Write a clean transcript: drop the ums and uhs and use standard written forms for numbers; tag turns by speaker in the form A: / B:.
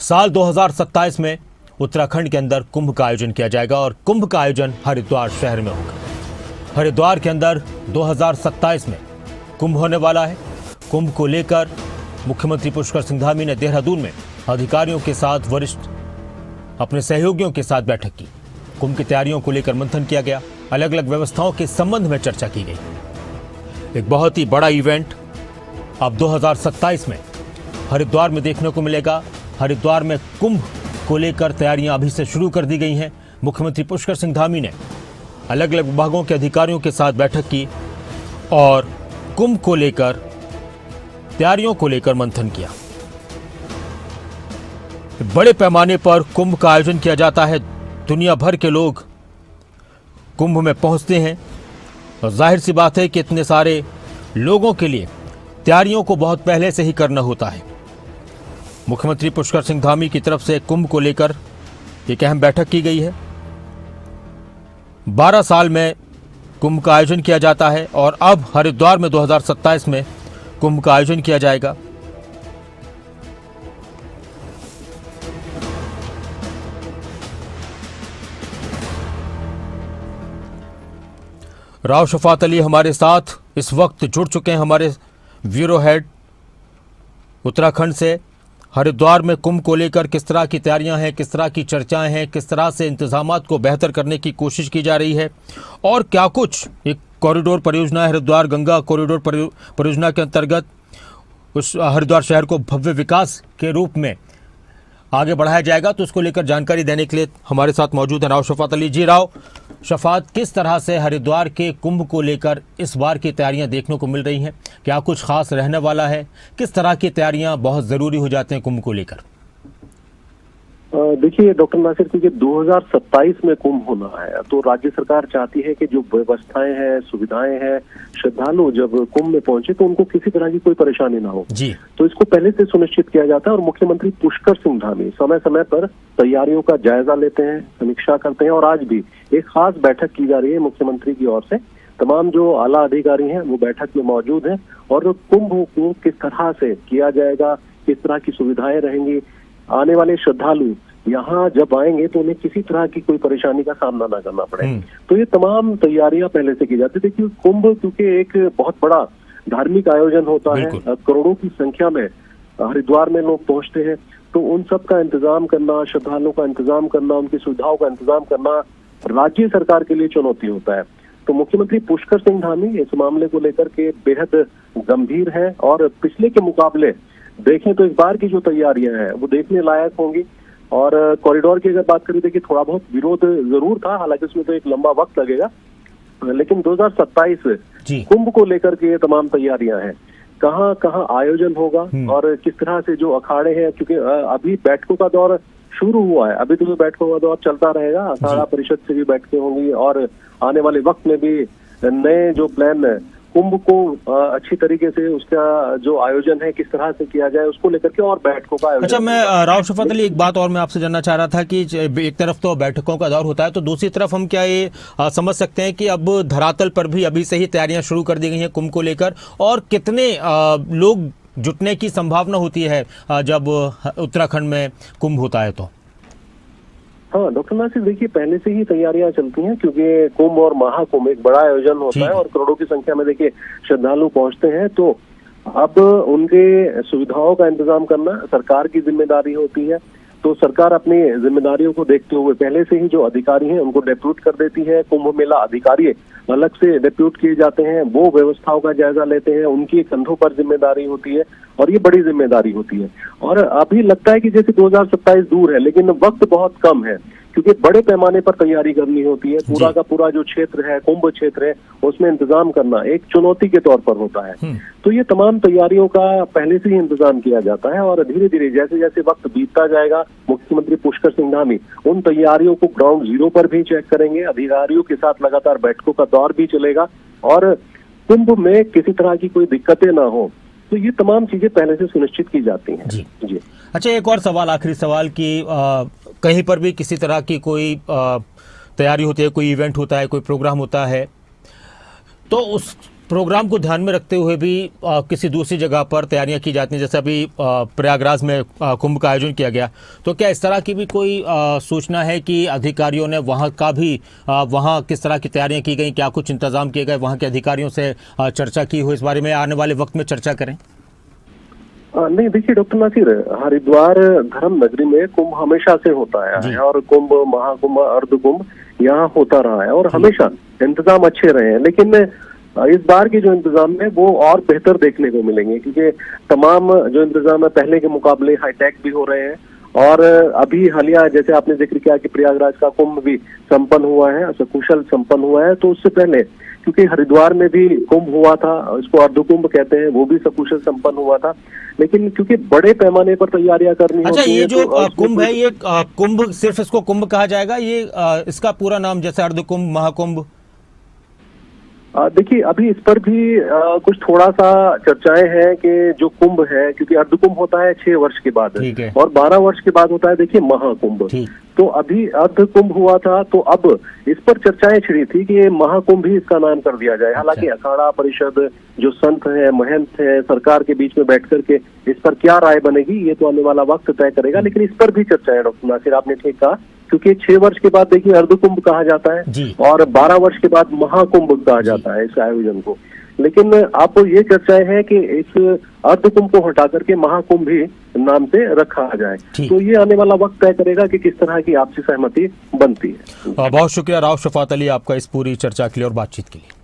A: साल 2027 में उत्तराखंड के अंदर कुंभ का आयोजन किया जाएगा और कुंभ का आयोजन हरिद्वार शहर में होगा। हरिद्वार के अंदर 2027 में कुंभ होने वाला है। कुंभ को लेकर मुख्यमंत्री पुष्कर सिंह धामी ने देहरादून में अधिकारियों के साथ वरिष्ठ अपने सहयोगियों के साथ बैठक की। कुंभ की तैयारियों को लेकर मंथन किया गया। अलग अलग व्यवस्थाओं के संबंध में चर्चा की गई। एक बहुत ही बड़ा इवेंट अब 2027 में हरिद्वार में देखने को मिलेगा। हरिद्वार में कुंभ को लेकर तैयारियां अभी से शुरू कर दी गई हैं। मुख्यमंत्री पुष्कर सिंह धामी ने अलग अलग विभागों के अधिकारियों के साथ बैठक की और कुंभ को लेकर तैयारियों को लेकर मंथन किया। बड़े पैमाने पर कुंभ का आयोजन किया जाता है। दुनिया भर के लोग कुंभ में पहुंचते हैं और जाहिर सी बात है कि इतने सारे लोगों के लिए तैयारियों को बहुत पहले से ही करना होता है। मुख्यमंत्री पुष्कर सिंह धामी की तरफ से कुंभ को लेकर एक अहम बैठक की गई है। 12 साल में कुंभ का आयोजन किया जाता है और अब हरिद्वार में 2027 में कुंभ का आयोजन किया जाएगा। राव शफात अली हमारे साथ इस वक्त जुड़ चुके हैं, हमारे ब्यूरो हेड उत्तराखंड से। हरिद्वार में कुंभ को लेकर किस तरह की तैयारियां हैं, किस तरह की चर्चाएं हैं, किस तरह से इंतजामात को बेहतर करने की कोशिश की जा रही है और क्या कुछ एक कॉरिडोर परियोजना है, हरिद्वार गंगा कॉरिडोर परियोजना के अंतर्गत उस हरिद्वार शहर को भव्य विकास के रूप में आगे बढ़ाया जाएगा। तो उसको लेकर जानकारी देने के लिए हमारे साथ मौजूद है राव शफात अली जी। राव शफात, किस तरह से हरिद्वार के कुंभ को लेकर इस बार की तैयारियां देखने को मिल रही हैं? क्या कुछ खास रहने वाला है? किस तरह की तैयारियां बहुत जरूरी हो जाते हैं कुंभ को लेकर?
B: देखिए डॉक्टर नासिर, क्योंकि 2027 में कुंभ होना है तो राज्य सरकार चाहती है कि जो व्यवस्थाएं हैं, सुविधाएं हैं, श्रद्धालु जब कुंभ में पहुंचे तो उनको किसी तरह की कोई परेशानी ना हो
A: जी।
B: तो इसको पहले से सुनिश्चित किया जाता है और मुख्यमंत्री पुष्कर सिंह धामी समय समय पर तैयारियों का जायजा लेते हैं, समीक्षा करते हैं और आज भी एक खास बैठक की जा रही है मुख्यमंत्री की ओर से। तमाम जो आला अधिकारी हैं वो बैठक में मौजूद हैं और कुंभ को किस तरह से किया जाएगा, किस तरह की सुविधाएं रहेंगी, आने वाले श्रद्धालु यहाँ जब आएंगे तो उन्हें किसी तरह की कोई परेशानी का सामना ना करना पड़े। तो ये तमाम तैयारियां पहले से की जाती थी। देखिए कुंभ क्योंकि एक बहुत बड़ा धार्मिक आयोजन होता है, करोड़ों की संख्या में हरिद्वार में लोग पहुंचते हैं, तो उन सब का इंतजाम करना, श्रद्धालुओं का इंतजाम करना, उनकी सुविधाओं का इंतजाम करना राज्य सरकार के लिए चुनौती होता है। तो मुख्यमंत्री पुष्कर सिंह धामी इस मामले को लेकर के बेहद गंभीर है और पिछले के मुकाबले देखें तो इस बार की जो तैयारियां हैं वो देखने लायक होंगी। और कॉरिडोर की अगर बात करें, देखिए थोड़ा बहुत विरोध जरूर था, हालांकि उसमें तो एक लंबा वक्त लगेगा, लेकिन 2027 कुंभ को लेकर के ये तमाम तैयारियां हैं। कहाँ कहाँ आयोजन होगा और किस तरह से जो अखाड़े हैं, क्योंकि अभी बैठकों का दौर शुरू हुआ है, अभी तो जो बैठकों का दौर चलता रहेगा, अखाड़ा परिषद से भी बैठकें होंगी और आने वाले वक्त में भी नए जो प्लान कुंभ को अच्छी तरीके से उसका जो आयोजन है किस तरह से किया जाए उसको लेकर के और बैठकों का आयोजन।
A: अच्छा, मैं राव शफात अली एक बात और मैं आपसे जानना चाह रहा था कि एक तरफ तो बैठकों का दौर होता है तो दूसरी तरफ हम क्या ये समझ सकते हैं कि अब धरातल पर भी अभी से ही तैयारियां शुरू कर दी गई हैं कुंभ को लेकर, और कितने लोग जुटने की संभावना होती है जब उत्तराखंड में कुंभ होता है? तो
B: हाँ डॉक्टर नासिर, देखिए पहले से ही तैयारियां चलती हैं क्योंकि कुंभ और महाकुंभ एक बड़ा आयोजन होता है और करोड़ों की संख्या में देखिए श्रद्धालु पहुंचते हैं। तो अब उनके सुविधाओं का इंतजाम करना सरकार की जिम्मेदारी होती है। तो सरकार अपनी जिम्मेदारियों को देखते हुए पहले से ही जो अधिकारी हैं उनको डेप्यूट कर देती है। कुंभ मेला अधिकारी अलग से डेप्यूट किए जाते हैं, वो व्यवस्थाओं का जायजा लेते हैं, उनकी कंधों पर जिम्मेदारी होती है और ये बड़ी जिम्मेदारी होती है। और अभी लगता है कि जैसे 2027 दूर है लेकिन वक्त बहुत कम है क्योंकि बड़े पैमाने पर तैयारी करनी होती है। पूरा का पूरा जो क्षेत्र है, कुंभ क्षेत्र है, उसमें इंतजाम करना एक चुनौती के तौर पर होता है। तो ये तमाम तैयारियों का पहले से ही इंतजाम किया जाता है और धीरे धीरे जैसे जैसे वक्त बीतता जाएगा मुख्यमंत्री पुष्कर सिंह धामी उन तैयारियों को ग्राउंड जीरो पर भी चेक करेंगे। अधिकारियों के साथ लगातार बैठकों का दौर भी चलेगा और कुंभ में किसी तरह की कोई दिक्कतें ना हो, तो ये तमाम चीजें पहले से सुनिश्चित की जाती हैं। जी।
A: अच्छा, एक और सवाल, आखिरी सवाल कि कहीं पर भी किसी तरह की कोई तैयारी होती है, कोई इवेंट होता है, कोई प्रोग्राम होता है, तो प्रोग्राम को ध्यान में रखते हुए भी किसी दूसरी जगह पर तैयारियां की जाती हैं, जैसे अभी प्रयागराज में कुंभ का आयोजन किया गया, तो क्या इस तरह की भी कोई सूचना है कि अधिकारियों ने वहां का भी वहां किस तरह की तैयारियां की गई, क्या कुछ इंतजाम किए गए, वहां के अधिकारियों से चर्चा की हो, इस बारे में आने वाले वक्त में चर्चा करें?
B: नहीं, देखिए डॉक्टर नासिर, हरिद्वार धर्म नगरी में कुंभ हमेशा से होता है और कुंभ, महाकुंभ, अर्ध कुंभ यहाँ होता रहा है और हमेशा इंतजाम अच्छे रहे हैं। लेकिन इस बार के जो इंतजाम है वो और बेहतर देखने को मिलेंगे, क्योंकि तमाम जो इंतजाम है पहले के मुकाबले हाईटेक भी हो रहे हैं। और अभी हालिया जैसे आपने जिक्र किया कि प्रयागराज का कुंभ भी संपन्न हुआ है, सकुशल संपन्न हुआ है, तो उससे पहले क्योंकि हरिद्वार में भी कुंभ हुआ था, इसको अर्ध कुंभ कहते हैं, वो भी सकुशल संपन्न हुआ था। लेकिन क्योंकि बड़े पैमाने पर तैयारियां करनी
A: अच्छा,
B: होती
A: ये
B: है,
A: जो
B: तो
A: कुंभ है, ये कुंभ सिर्फ इसको कुंभ कहा जाएगा, ये इसका पूरा नाम जैसे अर्ध कुंभ, महाकुंभ?
B: देखिए अभी इस पर भी कुछ थोड़ा सा चर्चाएं हैं कि जो कुंभ है, क्योंकि अर्ध कुंभ होता है 6 वर्ष के बाद और 12 वर्ष के बाद होता है देखिए महाकुंभ। तो अभी अर्ध कुंभ हुआ था, तो अब इस पर चर्चाएं छिड़ी थी कि ये महाकुंभ ही इसका नाम कर दिया जाए। हालांकि अखाड़ा परिषद, जो संत है, महंत है, सरकार के बीच में बैठ करके इस पर क्या राय बनेगी ये तो आने वाला वक्त तय करेगा। लेकिन इस पर भी चर्चा है डॉक्टर नासिर, आपने ठीक कहा, क्योंकि 6 वर्ष के बाद देखिए अर्ध कुंभ कहा जाता है और 12 वर्ष के बाद महाकुंभ कहा जाता है इस आयोजन को। लेकिन अब ये चर्चाएं हैं कि इस अर्ध कुंभ को हटा करके महाकुंभ ही नाम से रखा जाए। तो ये आने वाला वक्त तय करेगा कि किस तरह की आपसी सहमति बनती है।
A: बहुत शुक्रिया राव शफात अली आपका इस पूरी चर्चा के लिए और बातचीत के लिए।